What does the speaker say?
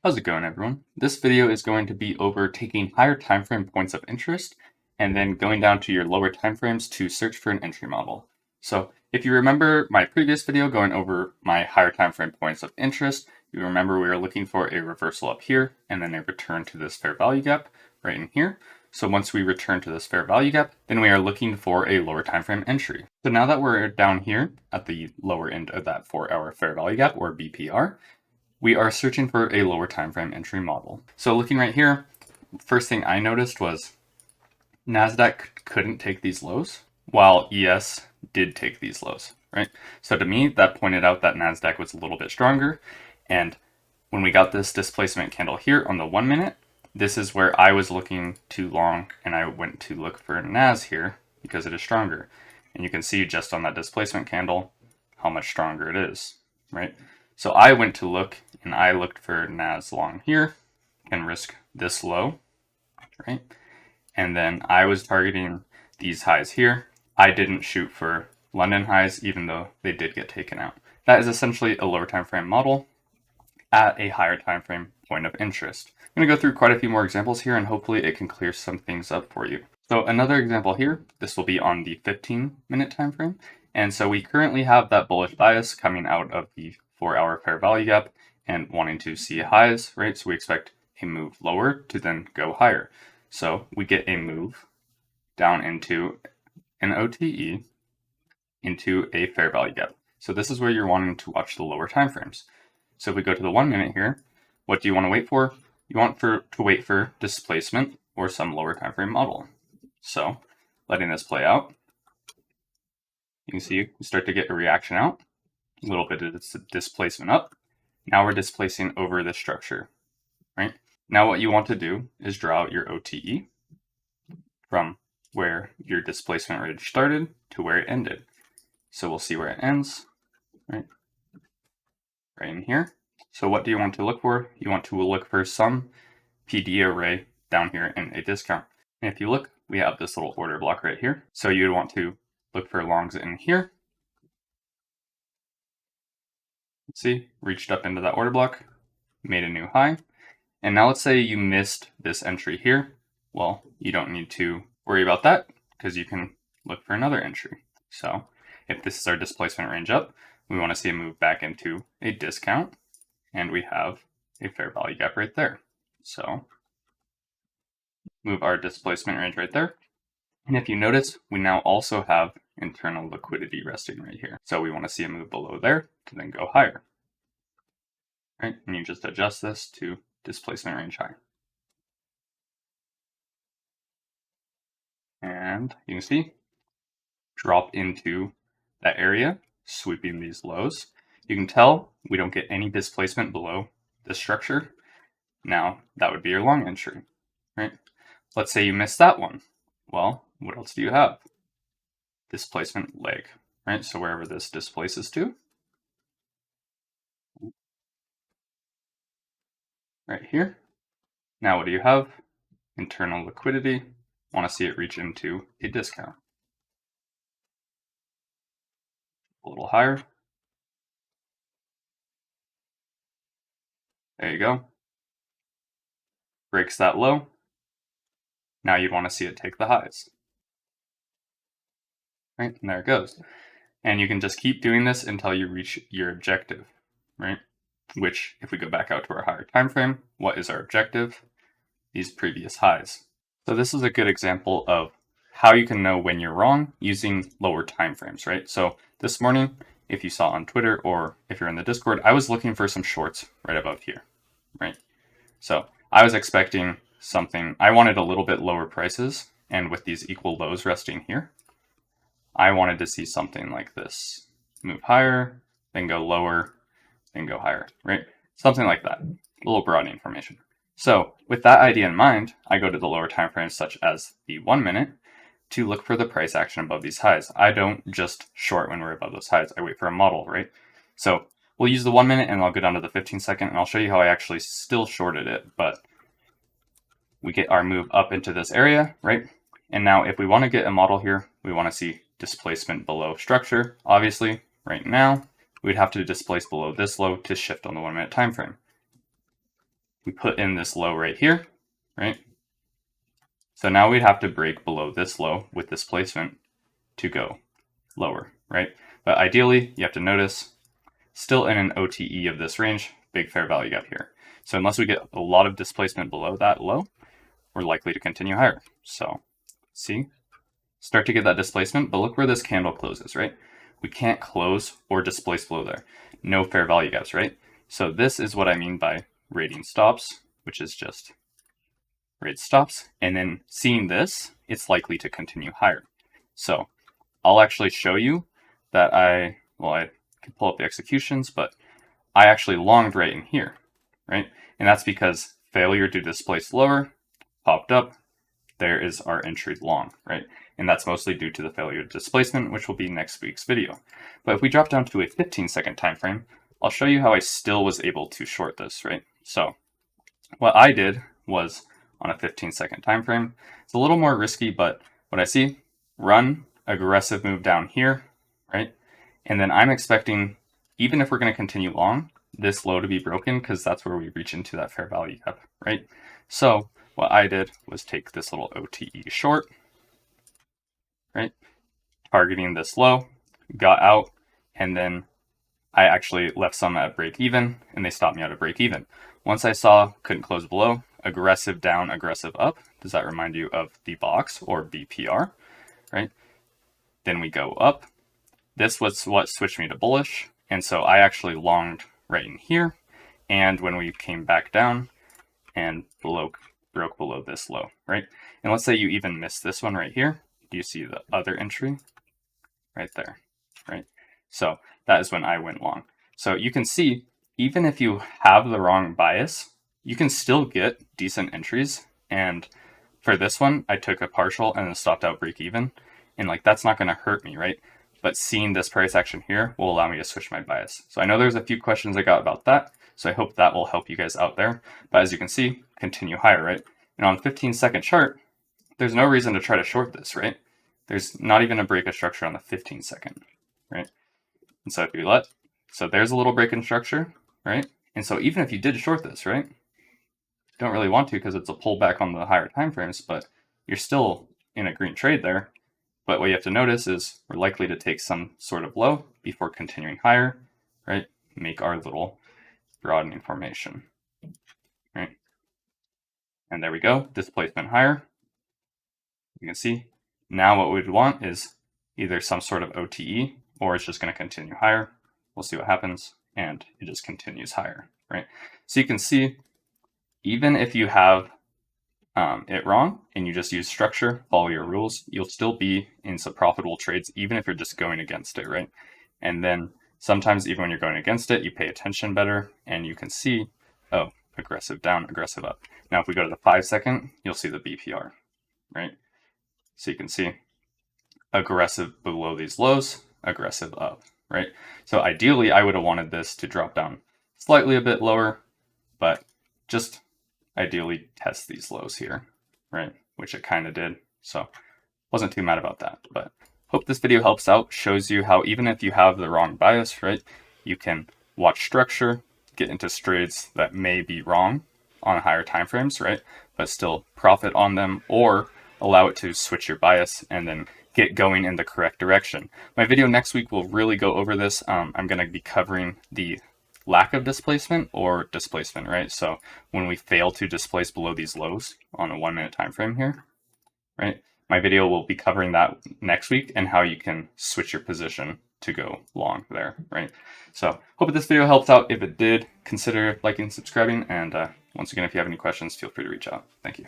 How's it going, everyone? This video is going to be over taking higher time frame points of interest and then going down to your lower time frames to search for an entry model. So if you remember my previous video going over my higher time frame points of interest, you remember we were looking for a reversal up here and then a return to this fair value gap right in here. So once we return to this fair value gap, then we are looking for a lower time frame entry. So now that we're down here at the lower end of that 4-hour fair value gap, or BPR, we are searching for a lower time frame entry model. So looking right here, first thing I noticed was NASDAQ couldn't take these lows, while ES did take these lows, right? So to me, that pointed out that NASDAQ was a little bit stronger. And when we got this displacement candle here on the 1 minute, this is where I was looking too long, and I went to look for NAS here because it is stronger. And you can see just on that displacement candle how much stronger it is, right? So I went to look, and I looked for NAS long here and risk this low, right? And then I was targeting these highs here. I didn't shoot for London highs, even though they did get taken out. That is essentially a lower time frame model at a higher time frame point of interest. I'm going to go through quite a few more examples here, and hopefully it can clear some things up for you. So another example here, this will be on the 15-minute time frame. And so we currently have that bullish bias coming out of the 4-hour fair value gap and wanting to see highs, right? So we expect a move lower to then go higher. So we get a move down into an OTE into a fair value gap. So this is where you're wanting to watch the lower time frames. So if we go to the 1 minute here, what do you want to wait for? You want to wait for displacement or some lower time frame model. So letting this play out, you can see we start to get a reaction out, a little bit of displacement up. Now we're displacing over this structure, right? Now what you want to do is draw out your OTE from where your displacement range started to where it ended. So we'll see where it ends, right in here. So what do you want to look for? You want to look for some PD array down here in a discount. And if you look, we have this little order block right here. So you'd want to look for longs in here. See, reached up into that order block, made a new high. And now let's say you missed this entry here. Well, you don't need to worry about that because you can look for another entry. So if this is our displacement range up, we want to see a move back into a discount, and we have a fair value gap right there. So move our displacement range right there. And if you notice, we now also have internal liquidity resting right here. So we want to see a move below there to then go higher. Right? And you just adjust this to displacement range high. And you can see, drop into that area, sweeping these lows. You can tell we don't get any displacement below this structure. Now that would be your long entry, right? Let's say you missed that one. Well, what else do you have? Displacement leg, right? So wherever this displaces to, right here. Now what do you have? Internal liquidity. Want to see it reach into a discount. A little higher. There you go. Breaks that low. Now you'd want to see it take the highs. Right, and there it goes. And you can just keep doing this until you reach your objective, right? Which, if we go back out to our higher time frame, what is our objective? These previous highs. So this is a good example of how you can know when you're wrong using lower time frames, right? So this morning, if you saw on Twitter or if you're in the Discord, I was looking for some shorts right above here, right? So I was expecting something, I wanted a little bit lower prices, and with these equal lows resting here, I wanted to see something like this. Move higher, then go lower, then go higher, right? Something like that, a little broad information. So with that idea in mind, I go to the lower time frames such as the 1 minute to look for the price action above these highs. I don't just short when we're above those highs. I wait for a model, right? So we'll use the 1 minute and I'll go down to the 15-second and I'll show you how I actually still shorted it. But we get our move up into this area, right? And now if we want to get a model here, we want to see displacement below structure. Obviously, right now, we'd have to displace below this low to shift on the 1 minute time frame. we put in this low right here, right? So now we'd have to break below this low with displacement to go lower, right? But ideally, you have to notice, still in an OTE of this range, big fair value gap here. So unless we get a lot of displacement below that low, we're likely to continue higher. So see, start to get that displacement, but look where this candle closes, right? We can't close or displace below there. No fair value gaps, right? So this is what I mean by rating stops, which is just rate stops. And then seeing this, it's likely to continue higher. So I'll actually show you that I can pull up the executions, but I actually longed right in here, right? And that's because failure to displace lower popped up. There is our entry long, right? And that's mostly due to the failure to displacement, which will be next week's video. But if we drop down to a 15-second time frame, I'll show you how I still was able to short this, right? So what I did was on a 15-second time frame. It's a little more risky, but what I see, run, aggressive move down here, right? And then I'm expecting, even if we're going to continue long, this low to be broken because that's where we reach into that fair value gap, right? So what I did was take this little OTE short, right? Targeting this low, got out, and then I actually left some at break even, and they stopped me out of break even. Once I saw couldn't close below, aggressive down, aggressive up. Does that remind you of the box or BPR, right? Then we go up. This was what switched me to bullish, and so I actually longed right in here. And when we came back down and broke below this low, right? And let's say you even missed this one right here. Do you see the other entry right there, right? So that is when I went long. So you can see, even if you have the wrong bias, you can still get decent entries. And for this one, I took a partial and then stopped out break even. And like, that's not going to hurt me, right? But seeing this price action here will allow me to switch my bias. So I know there's a few questions I got about that. So I hope that will help you guys out there. But as you can see, continue higher, right? And on 15-second chart, there's no reason to try to short this, right? There's not even a break of structure on the 15-second, right? And so if you so there's a little break in structure, right? And so even if you did short this, right? You don't really want to because it's a pullback on the higher time frames, but you're still in a green trade there. But what you have to notice is we're likely to take some sort of low before continuing higher, right? Make our little broadening formation, right? And there we go, displacement higher. You can see now what we'd want is either some sort of OTE or it's just going to continue higher. We'll see what happens, and it just continues higher, right? So you can see, even if you have it wrong and you just use structure, follow your rules, you'll still be in some profitable trades, even if you're just going against it, right? And then sometimes even when you're going against it, you pay attention better and you can see, oh, aggressive down, aggressive up. Now, if we go to the 5-second, you'll see the BPR, right? So you can see aggressive below these lows, aggressive up, right? So ideally, I would have wanted this to drop down slightly a bit lower, but just ideally test these lows here, right? Which it kind of did. So wasn't too mad about that, but hope this video helps out, shows you how even if you have the wrong bias, right, you can watch structure, get into trades that may be wrong on higher time frames, right, but still profit on them, or allow it to switch your bias and then get going in the correct direction. My video next week will really go over this. I'm going to be covering the lack of displacement or displacement, right? So when we fail to displace below these lows on a 1-minute time frame here, right? My video will be covering that next week and how you can switch your position to go long there, right? So hope this video helps out. If it did, consider liking and subscribing. And once again, if you have any questions, feel free to reach out. Thank you.